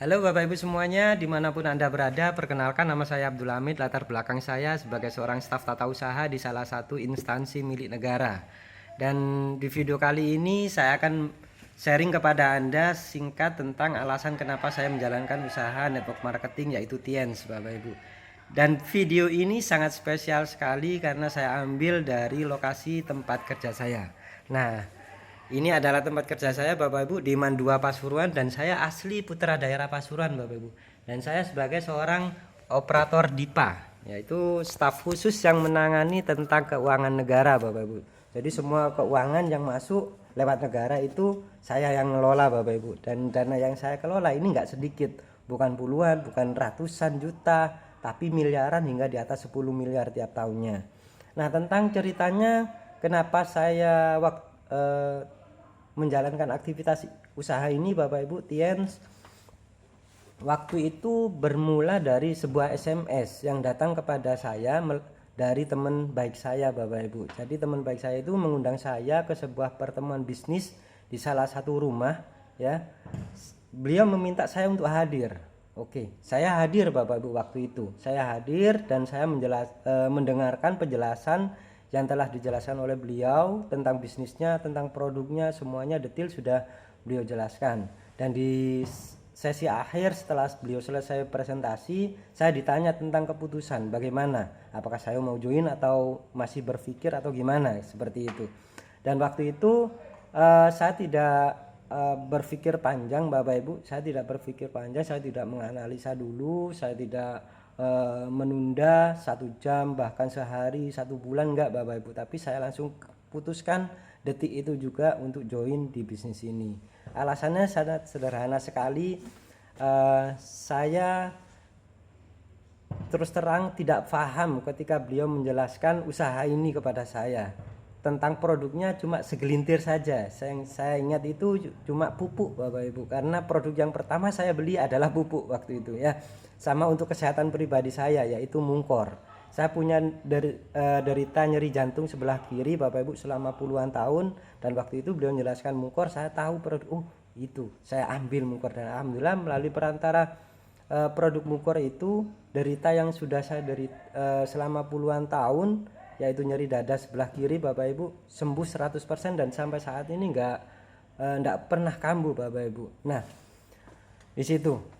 Halo Bapak Ibu semuanya, dimanapun Anda berada, perkenalkan nama saya Abdul Hamid, latar belakang saya sebagai seorang staf tata usaha di salah satu instansi milik negara. Dan di video kali ini saya akan sharing kepada Anda singkat tentang alasan kenapa saya menjalankan usaha network marketing yaitu TIENS Bapak Ibu. Dan video ini sangat spesial sekali karena saya ambil dari lokasi tempat kerja saya. Nah, ini adalah tempat kerja saya Bapak Ibu di Mandua Pasuruan dan saya asli putra daerah Pasuruan Bapak Ibu. Dan saya sebagai seorang operator DIPA, yaitu staf khusus yang menangani tentang keuangan negara Bapak Ibu. Jadi semua keuangan yang masuk lewat negara itu saya yang ngelola Bapak Ibu. Dan dana yang saya kelola ini nggak sedikit, bukan puluhan, bukan ratusan juta, tapi miliaran hingga di atas 10 miliar tiap tahunnya. Nah, tentang ceritanya kenapa saya menjalankan aktivitas usaha ini Bapak Ibu TIENS, waktu itu bermula dari sebuah SMS yang datang kepada saya dari teman baik saya Bapak Ibu. Jadi teman baik saya itu mengundang saya ke sebuah pertemuan bisnis di salah satu rumah ya. Beliau meminta saya untuk hadir. Oke, saya hadir Bapak Ibu waktu itu. Saya hadir dan saya mendengarkan penjelasan yang telah dijelaskan oleh beliau tentang bisnisnya, tentang produknya, semuanya detail sudah beliau jelaskan. Dan di sesi akhir setelah beliau selesai presentasi, saya ditanya tentang keputusan bagaimana, apakah saya mau join atau masih berpikir atau gimana, seperti itu. Dan waktu itu saya tidak berpikir panjang Bapak Ibu, saya tidak berpikir panjang, saya tidak menganalisa dulu, saya tidak menunda 1 jam bahkan sehari 1 bulan enggak Bapak Ibu, tapi saya langsung putuskan detik itu juga untuk join di bisnis ini. Alasannya sangat sederhana sekali, saya terus terang tidak paham ketika beliau menjelaskan usaha ini kepada saya. Tentang produknya cuma segelintir saja. Saya ingat itu cuma pupuk Bapak Ibu, karena produk yang pertama saya beli adalah pupuk waktu itu ya. Sama untuk kesehatan pribadi saya yaitu Mungkor. Saya punya derita nyeri jantung sebelah kiri Bapak Ibu selama puluhan tahun, dan waktu itu beliau menjelaskan Mungkor, saya tahu produk itu. Saya ambil Mungkor dan alhamdulillah melalui perantara produk Mungkor itu derita yang sudah saya selama puluhan tahun yaitu nyeri dada sebelah kiri Bapak Ibu sembuh 100% dan sampai saat ini enggak pernah kambuh Bapak Ibu. Nah, di situ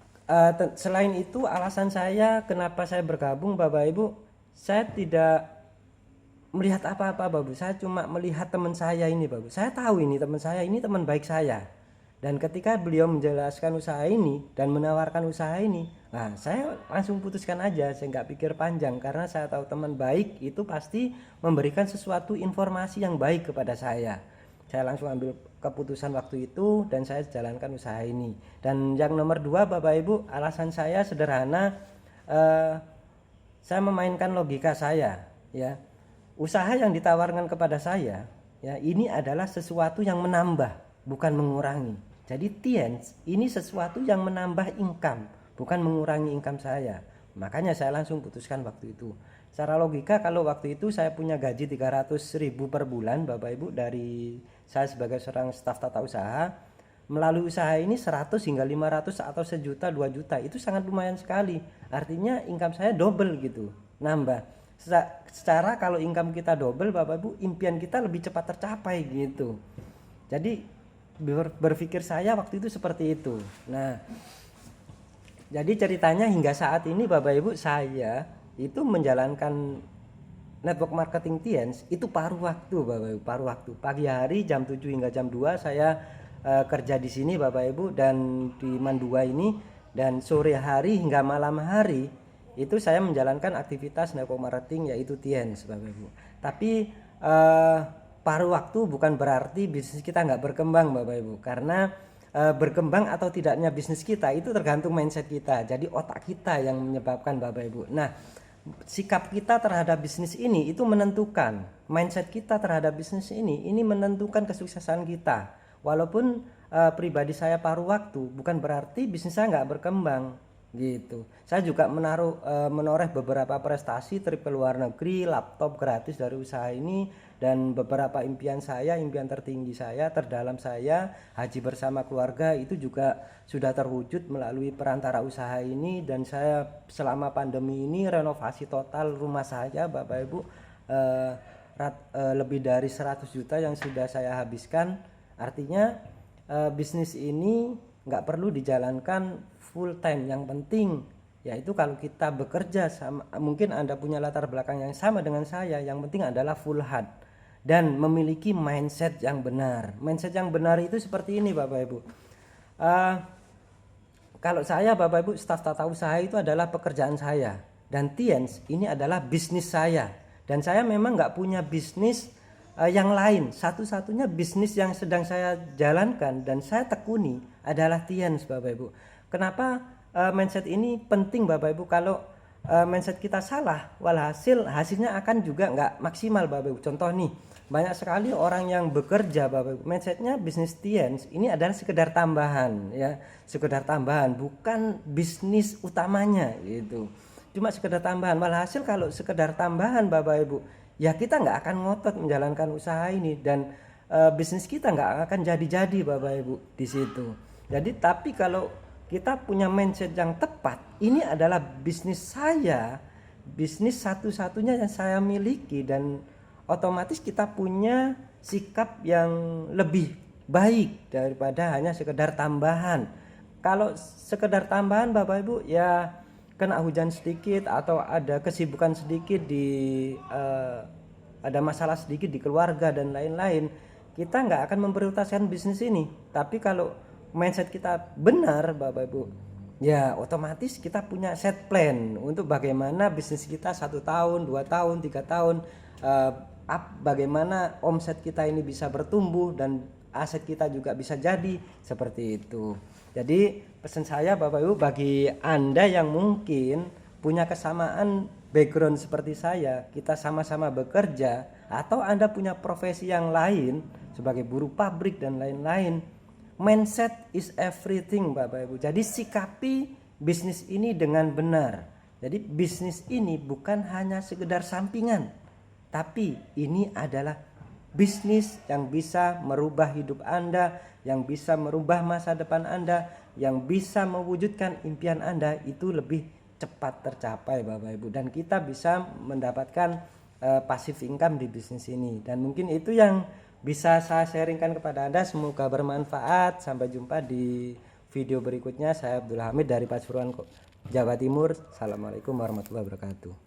selain itu alasan saya kenapa saya bergabung Bapak Ibu, saya tidak melihat apa-apa Bapak Ibu, saya cuma melihat teman saya ini Bapak Ibu. Saya tahu ini teman saya, ini teman baik saya. Dan ketika beliau menjelaskan usaha ini dan menawarkan usaha ini, nah saya langsung putuskan aja, saya nggak pikir panjang karena saya tahu teman baik itu pasti memberikan sesuatu informasi yang baik kepada saya. Saya langsung ambil keputusan waktu itu dan saya jalankan usaha ini. Dan yang nomor 2 Bapak Ibu, alasan saya sederhana, saya memainkan logika saya ya. Usaha yang ditawarkan kepada saya ya, ini adalah sesuatu yang menambah bukan mengurangi. Jadi TIENS ini sesuatu yang menambah income, bukan mengurangi income saya. Makanya saya langsung putuskan waktu itu. Secara logika kalau waktu itu saya punya gaji 300.000 per bulan Bapak Ibu dari saya sebagai seorang staf tata usaha, melalui usaha ini 100 hingga 500 atau 1 juta 2 juta itu sangat lumayan sekali. Artinya income saya double gitu, nambah. Secara kalau income kita double Bapak Ibu, impian kita lebih cepat tercapai gitu. Jadi berpikir saya waktu itu seperti itu. Nah, jadi ceritanya hingga saat ini Bapak Ibu, saya itu menjalankan network marketing TIENS itu paruh waktu Bapak Ibu, paruh waktu. Pagi hari jam 7 hingga jam 2 saya kerja di sini Bapak Ibu dan di Mandua ini, dan sore hari hingga malam hari itu saya menjalankan aktivitas network marketing yaitu TIENS Bapak Ibu. Tapi paruh waktu bukan berarti bisnis kita nggak berkembang Bapak Ibu, karena berkembang atau tidaknya bisnis kita itu tergantung mindset kita. Jadi otak kita yang menyebabkan Bapak Ibu. Nah, sikap kita terhadap bisnis ini itu menentukan, mindset kita terhadap bisnis ini menentukan kesuksesan kita. Walaupun pribadi saya paruh waktu bukan berarti bisnis saya nggak berkembang gitu. Saya juga menoreh beberapa prestasi, trip ke luar negeri, laptop gratis dari usaha ini, dan beberapa impian saya, impian tertinggi saya, terdalam saya, haji bersama keluarga itu juga sudah terwujud melalui perantara usaha ini. Dan saya selama pandemi ini renovasi total rumah saya Bapak Ibu, lebih dari 100 juta yang sudah saya habiskan. Artinya bisnis ini nggak perlu dijalankan full time. Yang penting yaitu kalau kita bekerja sama, mungkin Anda punya latar belakang yang sama dengan saya, yang penting adalah full hard dan memiliki mindset yang benar. Mindset yang benar itu seperti ini Bapak Ibu. Kalau saya Bapak Ibu, staf tata usaha itu adalah pekerjaan saya, dan Tiens ini adalah bisnis saya. Dan saya memang nggak punya bisnis yang lain. Satu-satunya bisnis yang sedang saya jalankan dan saya tekuni adalah Tiens Bapak Ibu. Kenapa mindset ini penting Bapak Ibu? Kalau mindset kita salah, walhasil hasilnya akan juga nggak maksimal Bapak Ibu. Contoh nih, banyak sekali orang yang bekerja Bapak Ibu, mindsetnya bisnis Tiens ini adalah sekedar tambahan ya, sekedar tambahan, bukan bisnis utamanya gitu. Cuma sekedar tambahan. Walhasil kalau sekedar tambahan Bapak Ibu, ya kita nggak akan ngotot menjalankan usaha ini, dan bisnis kita nggak akan jadi-jadi Bapak Ibu di situ. Jadi tapi kalau kita punya mindset yang tepat, ini adalah bisnis saya, bisnis satu-satunya yang saya miliki, dan otomatis kita punya sikap yang lebih baik daripada hanya sekedar tambahan. Kalau sekedar tambahan Bapak Ibu, ya kena hujan sedikit atau ada kesibukan sedikit ada masalah sedikit di keluarga dan lain-lain, kita nggak akan memprioritaskan bisnis ini. Tapi kalau mindset kita benar Bapak Ibu, ya otomatis kita punya set plan untuk bagaimana bisnis kita 1 tahun, 2 tahun, 3 tahun, bagaimana omset kita ini bisa bertumbuh dan aset kita juga bisa jadi seperti itu. Jadi pesan saya Bapak Ibu, bagi Anda yang mungkin punya kesamaan background seperti saya, kita sama-sama bekerja, atau Anda punya profesi yang lain sebagai buruh pabrik dan lain-lain, mindset is everything Bapak Ibu. Jadi sikapi bisnis ini dengan benar. Jadi bisnis ini bukan hanya sekedar sampingan, tapi ini adalah bisnis yang bisa merubah hidup Anda, yang bisa merubah masa depan Anda, yang bisa mewujudkan impian Anda itu lebih cepat tercapai Bapak Ibu. Dan kita bisa mendapatkan passive income di bisnis ini. Dan mungkin itu yang bisa saya sharingkan kepada Anda, semoga bermanfaat. Sampai jumpa di video berikutnya. Saya Abdul Hamid dari Pasuruan, Jawa Timur. Assalamualaikum warahmatullahi wabarakatuh.